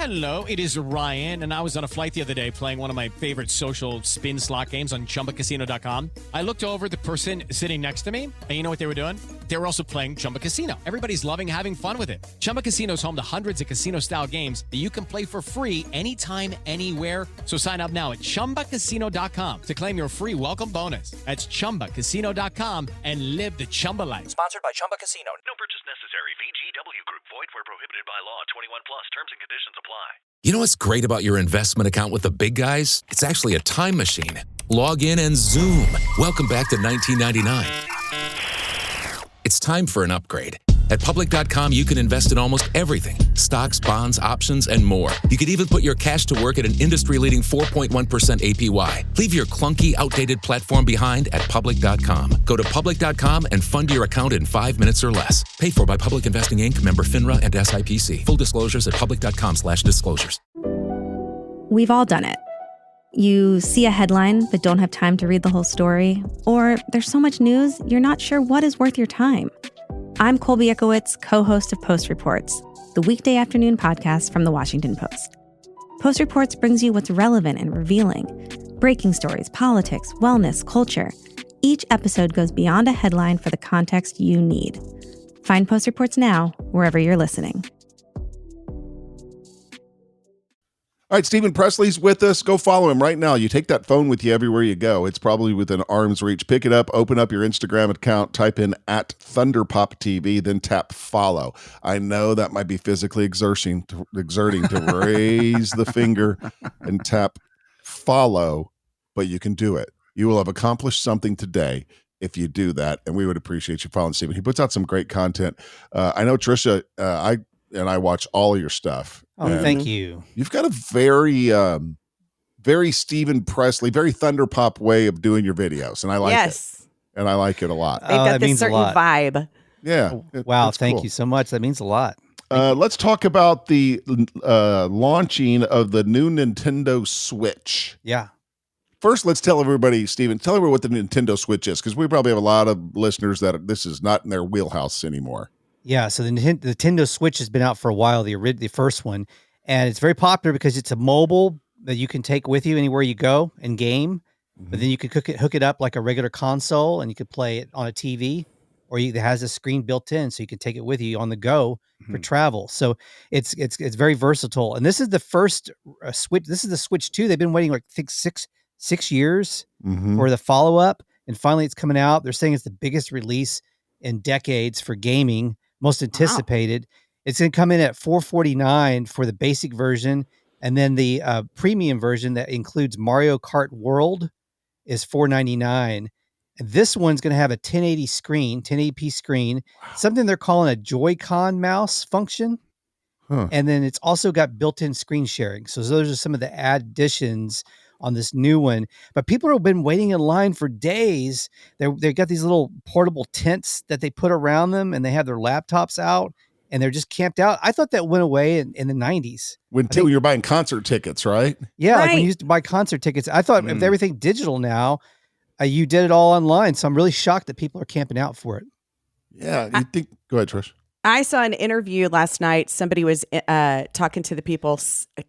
Hello, it is Ryan, and I was on a flight the other day playing one of my favorite social spin slot games on ChumbaCasino.com. I looked over at the person sitting next to me, and you know what they were doing? They were also playing Chumba Casino. Everybody's loving having fun with it. Chumba Casino is home to hundreds of casino-style games that you can play for free anytime, anywhere. So sign up now at ChumbaCasino.com to claim your free welcome bonus. That's ChumbaCasino.com and live the Chumba life. Sponsored by Chumba Casino. No purchase necessary. VGW Group. Void where prohibited by law. 21 plus. Terms and conditions apply. You know what's great about your investment account with the big guys? It's actually a time machine. Log in and zoom. Welcome back to 1999. It's time for an upgrade. At Public.com, you can invest in almost everything. Stocks, bonds, options, and more. You could even put your cash to work at an industry-leading 4.1% APY. Leave your clunky, outdated platform behind at Public.com. Go to Public.com and fund your account in 5 minutes or less. Paid for by Public Investing, Inc., member FINRA and SIPC. Full disclosures at Public.com/disclosures. We've all done it. You see a headline but don't have time to read the whole story, or there's so much news you're not sure what is worth your time. I'm Colby Ekowitz, co-host of Post Reports, the weekday afternoon podcast from The Washington Post. Post Reports brings you what's relevant and revealing. Breaking stories, politics, wellness, culture. Each episode goes beyond a headline for the context you need. Find Post Reports now, wherever you're listening. All right, Stephen Presley's with us. Go follow him right now. You take that phone with you everywhere you go. It's probably within arm's reach. Pick it up, open up your Instagram account, type in @ThunderPopTV, then tap follow. I know that might be physically exerting to raise the finger and tap follow, but you can do it. You will have accomplished something today if you do that, and we would appreciate you following Stephen. He puts out some great content. I know, Trisha, I watch all your stuff. Oh, thank you. You've got a very Stephen Presley, very ThunderPop way of doing your videos, and I like it. And I like it a lot. They've got this certain vibe. Yeah. Wow, thank you so much. That means a lot. Let's talk about the launching of the new Nintendo Switch. Yeah. First, let's tell everybody, Stephen, tell everybody what the Nintendo Switch is, because we probably have a lot of listeners that this is not in their wheelhouse anymore. Yeah, so the Nintendo Switch has been out for a while, the first one, and it's very popular because it's a mobile that you can take with you anywhere you go and game, but then you could hook it up like a regular console, and you could play it on a TV, or it has a screen built in, so you can take it with you on the go for travel. So it's very versatile, and this is the first Switch. This is the Switch 2. They've been waiting like I think six years for the follow up, and finally it's coming out. They're saying it's the biggest release in decades for gaming. Most anticipated. Wow. It's going to come in at $449 for the basic version, and then the premium version that includes Mario Kart World is $499. And this one's going to have a 1080p screen, something they're calling a Joy-Con mouse function, and then it's also got built-in screen sharing. So those are some of the additions on this new one, but people have been waiting in line for days. They've got these little portable tents that they put around them, and they have their laptops out, and they're just camped out. I thought that went away in the 90s. When you're buying concert tickets, right? Yeah, like when you used to buy concert tickets. I thought with everything digital now, you did it all online. So I'm really shocked that people are camping out for it. Yeah, go ahead, Trish. I saw an interview last night. Somebody was talking to the people.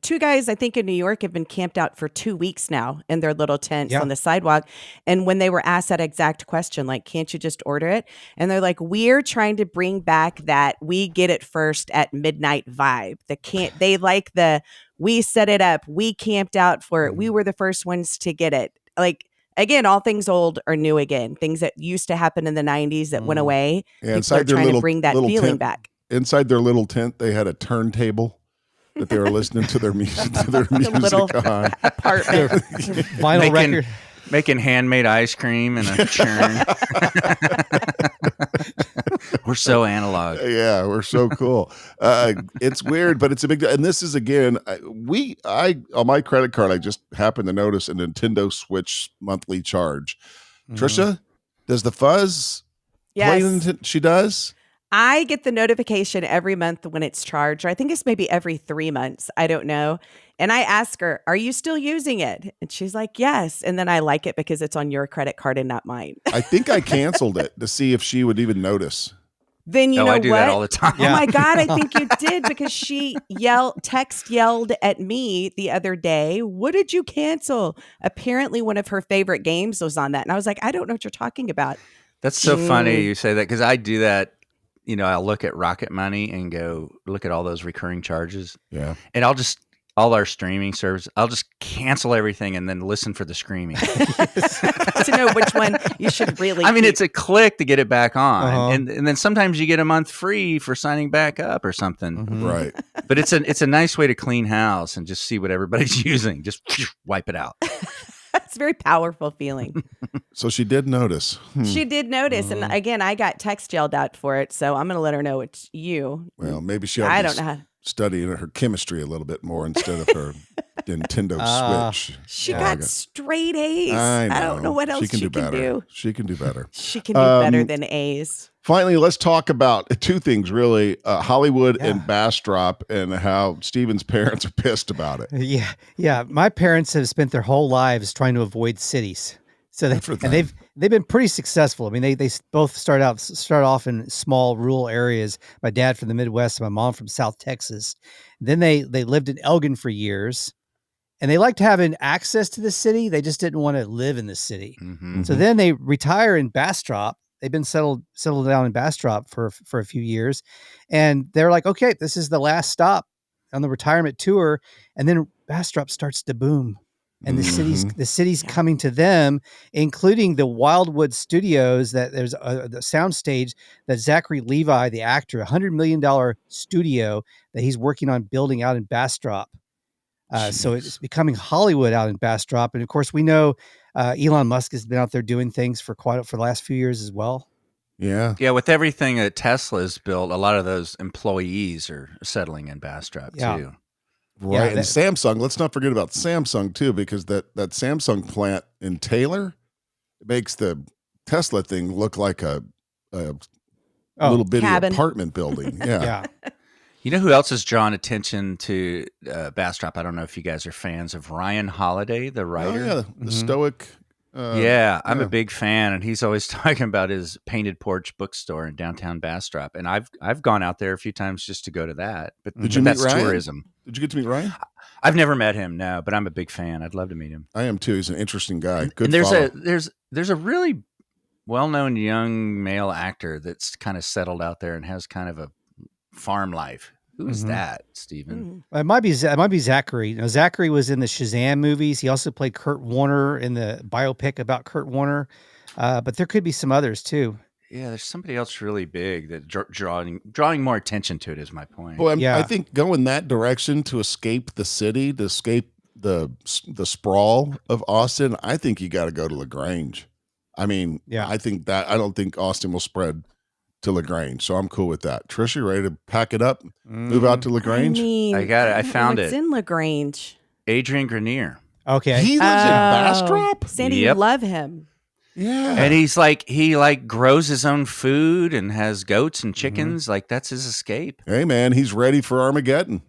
Two guys, I think in New York, have been camped out for 2 weeks now in their little tents on the sidewalk. And when they were asked that exact question, like, can't you just order it? And they're like, we're trying to bring back that we get it first at midnight vibe. They like we set it up. We camped out for it. We were the first ones to get it. Like, again, all things old are new again. Things that used to happen in the 90s that went away. Yeah, people are trying to bring that feeling tent, back. Inside their little tent, they had a turntable that they were listening to their music on. Apartment. Vinyl record. Making handmade ice cream in a churn. We're so analog. Yeah, we're so cool. It's weird, but it's a big deal. And this is, again, I on my credit card, I just happened to notice a Nintendo Switch monthly charge. Trisha, does the Fuzz play? She does? I get the notification every month when it's charged. Or I think it's maybe every 3 months. I don't know. And I ask her, are you still using it? And she's like, yes. And then I like it because it's on your credit card and not mine. I think I canceled it to see if she would even notice. Then you know I do what? that all the time. Oh my God, I think you did, because she yelled at me the other day. What did you cancel? Apparently one of her favorite games was on that. And I was like, I don't know what you're talking about. That's so funny you say that, because I do that. I'll look at Rocket Money and go look at all those recurring charges. Yeah. And all our streaming service, I'll just cancel everything and then listen for the screaming. To know which one you should really keep. It's a click to get it back on. Uh-huh. And then sometimes you get a month free for signing back up or something. Mhm. Right. But it's a nice way to clean house and just see what everybody's using. Just wipe it out. It's a very powerful feeling. So she did notice. She did notice. And again, I got text yelled at for it. So I'm going to let her know it's you. Well, maybe she ought I to don't know how. study her chemistry a little bit more instead of her Nintendo Switch. She got straight A's. I don't know what else she can do. She can do better. She can do better than A's. Finally, let's talk about two things, really. Hollywood and Bastrop, and how Steven's parents are pissed about it. Yeah. My parents have spent their whole lives trying to avoid cities. So they've been pretty successful. I mean, they both start off in small rural areas. My dad from the Midwest, my mom from South Texas. Then they lived in Elgin for years, and they liked having access to the city. They just didn't want to live in the city. Mm-hmm. So then they retire in Bastrop. They've been settled down in Bastrop for a few years, and they're like, okay, this is the last stop on the retirement tour. And then Bastrop starts to boom. And the city's coming to them, including the Wildwood Studios. That there's the soundstage that Zachary Levi, the actor, $100 million studio that he's working on building out in Bastrop. So it's becoming Hollywood out in Bastrop. And of course, we know Elon Musk has been out there doing things for the last few years as well. Yeah. Yeah, with everything that Tesla's built, a lot of those employees are settling in Bastrop too. Right. And Samsung, let's not forget about Samsung too, because that Samsung plant in Taylor makes the Tesla thing look like a little bitty cabin. apartment building. Yeah. You know who else has drawn attention to Bastrop? I don't know if you guys are fans of Ryan Holiday, the writer. Oh, yeah. The stoic. I'm a big fan, and he's always talking about his Painted Porch bookstore in downtown Bastrop. And I've gone out there a few times just to go to that. But Did you meet that's Ryan? tourism. Did you get to meet Ryan? I've never met him, no, but I'm a big fan. I'd love to meet him. I am too. He's an interesting guy. Good. And there's a really well-known young male actor that's kind of settled out there and has kind of a farm life. Who is that, Stephen? It might be Zachary. You know, Zachary was in the Shazam movies. He also played Kurt Warner in the biopic about Kurt Warner. But there could be some others too. Yeah, there's somebody else really big that drawing more attention to it is my point. Well, I think going that direction to escape the city, to escape the sprawl of Austin, I think you got to go to LaGrange. I mean, I don't think Austin will spread to LaGrange, so I'm cool with that. Trish, you ready to pack it up, move out to LaGrange? I got it. I found it. It's in LaGrange. Adrian Grenier. Okay, he lives in Bastrop. Sandy, you love him. Yeah, and he grows his own food and has goats and chickens. Like that's his escape. Hey man, he's ready for Armageddon.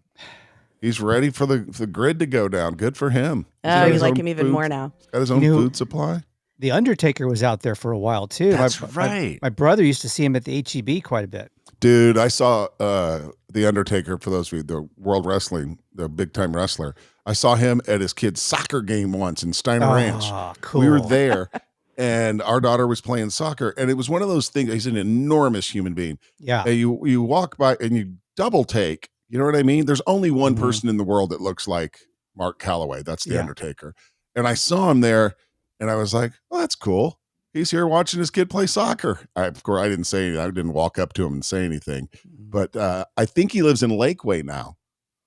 He's ready for the grid to go down. Good for him. Oh, you like him even more now. Got his own food supply. The Undertaker was out there for a while too. That's right. My brother used to see him at the HEB quite a bit. Dude, I saw the Undertaker, for those of you, the World Wrestling, the big time wrestler. I saw him at his kid's soccer game once in Steiner Ranch. Cool. We were there. And our daughter was playing soccer, and it was one of those things. He's an enormous human being. Yeah. And you walk by and you double take. You know what I mean? There's only one person in the world that looks like Mark Calloway. That's the Undertaker. And I saw him there, and I was like, "Oh, that's cool. He's here watching his kid play soccer." Of course, I didn't say anything. I didn't walk up to him and say anything. But I think he lives in Lakeway now.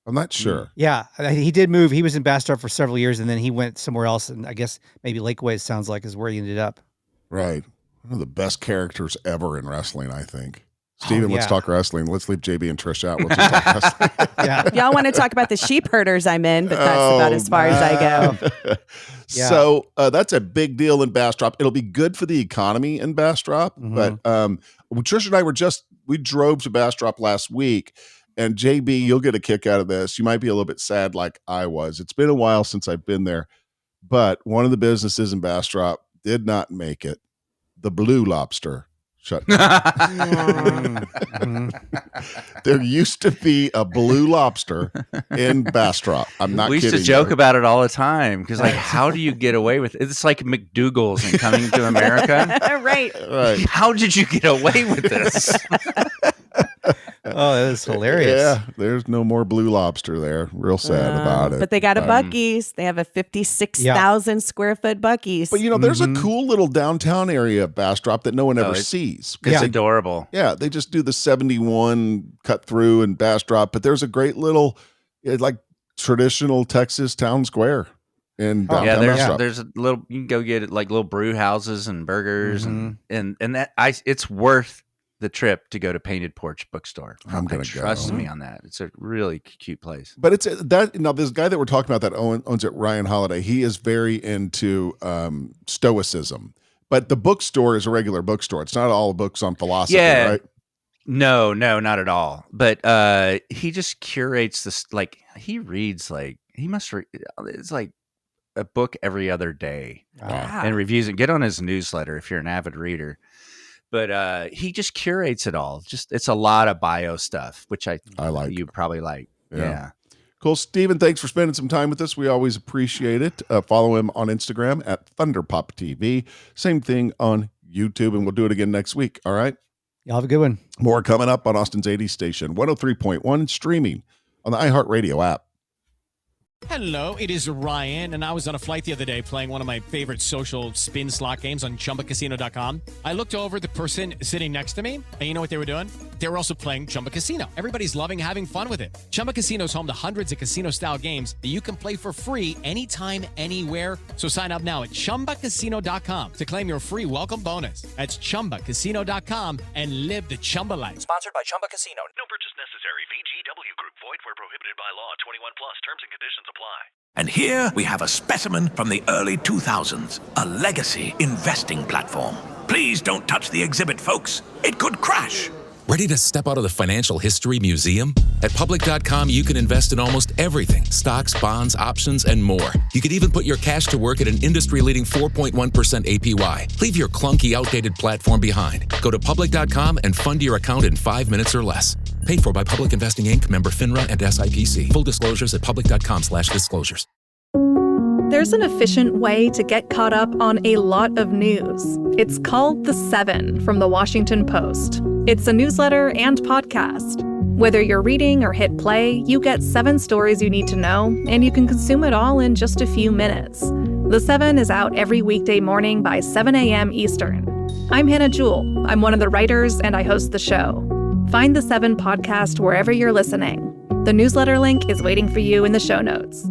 I'm not sure. Yeah, he did move. He was in Bastrop for several years, and then he went somewhere else. And I guess maybe Lakeway sounds like is where he ended up. Right. One of the best characters ever in wrestling, I think. Steven, let's talk wrestling. Let's leave JB and Trish out. We'll just talk wrestling. If y'all want to talk about the sheep herders, I'm in, but that's about as far as I go. So that's a big deal in Bastrop. It'll be good for the economy in Bastrop. But Trish and I we drove to Bastrop last week. And JB, you'll get a kick out of this. You might be a little bit sad like I was. It's been a while since I've been there. But one of the businesses in Bastrop did not make it. The Blue Lobster Shut down. There used to be a Blue Lobster in Bastrop. I'm not We kidding. used to joke about it all the time because, like, how do you get away with it? It's like McDougal's and Coming to America. Right. How did you get away with this? Oh, that was hilarious. Yeah, there's no more Blue Lobster there. Real sad about it. But they got a Buc-ee's. They have a 56,000 square foot Buc-ee's. But, there's a cool little downtown area of Bastrop that no one ever sees. It's adorable. Yeah, they just do the 71 cut through in Bastrop, but there's a great little, like, traditional Texas town square in downtown Bastrop. There's a little, you can go get it, like little brew houses and burgers and that it's worth the trip to go to Painted Porch Bookstore. I'm going to trust me on that. It's a really cute place. But it's this guy that we're talking about that owns it, Ryan Holiday. He is very into stoicism. But the bookstore is a regular bookstore. It's not all books on philosophy, right? No, not at all. But he just curates this. Like he reads, like he must read. It's like a book every other day and reviews it. Get on his newsletter if you're an avid reader. But he just curates it all. It's a lot of bio stuff, which I like. You probably like. Yeah. Cool. Stephen, thanks for spending some time with us. We always appreciate it. Follow him on Instagram at ThunderPopTV. Same thing on YouTube, and we'll do it again next week. All right? Y'all have a good one. More coming up on Austin's 80s station, 103.1, streaming on the iHeartRadio app. Hello, it is Ryan, and I was on a flight the other day playing one of my favorite social spin slot games on ChumbaCasino.com. I looked over at the person sitting next to me, and you know what they were doing? They were also playing Chumba Casino. Everybody's loving having fun with it. Chumba Casino is home to hundreds of casino-style games that you can play for free anytime, anywhere. So sign up now at ChumbaCasino.com to claim your free welcome bonus. That's ChumbaCasino.com and live the Chumba life. Sponsored by Chumba Casino. No purchase necessary. VGW Group. Void where prohibited by law. 21 plus. Terms and conditions apply. And here we have a specimen from the early 2000s, a legacy investing platform. Please don't touch the exhibit, folks. It could crash. Ready to step out of the financial history museum? At Public.com, you can invest in almost everything. Stocks, bonds, options, and more. You can even put your cash to work at an industry-leading 4.1% APY. Leave your clunky, outdated platform behind. Go to Public.com and fund your account in 5 minutes or less. Paid for by Public Investing Inc., member FINRA and SIPC. Full disclosures at Public.com/disclosures. There's an efficient way to get caught up on a lot of news. It's called The 7 from The Washington Post. It's a newsletter and podcast. Whether you're reading or hit play, you get 7 stories you need to know, and you can consume it all in just a few minutes. The 7 is out every weekday morning by 7 a.m. Eastern. I'm Hannah Jewell. I'm one of the writers, and I host the show. Find The 7 podcast wherever you're listening. The newsletter link is waiting for you in the show notes.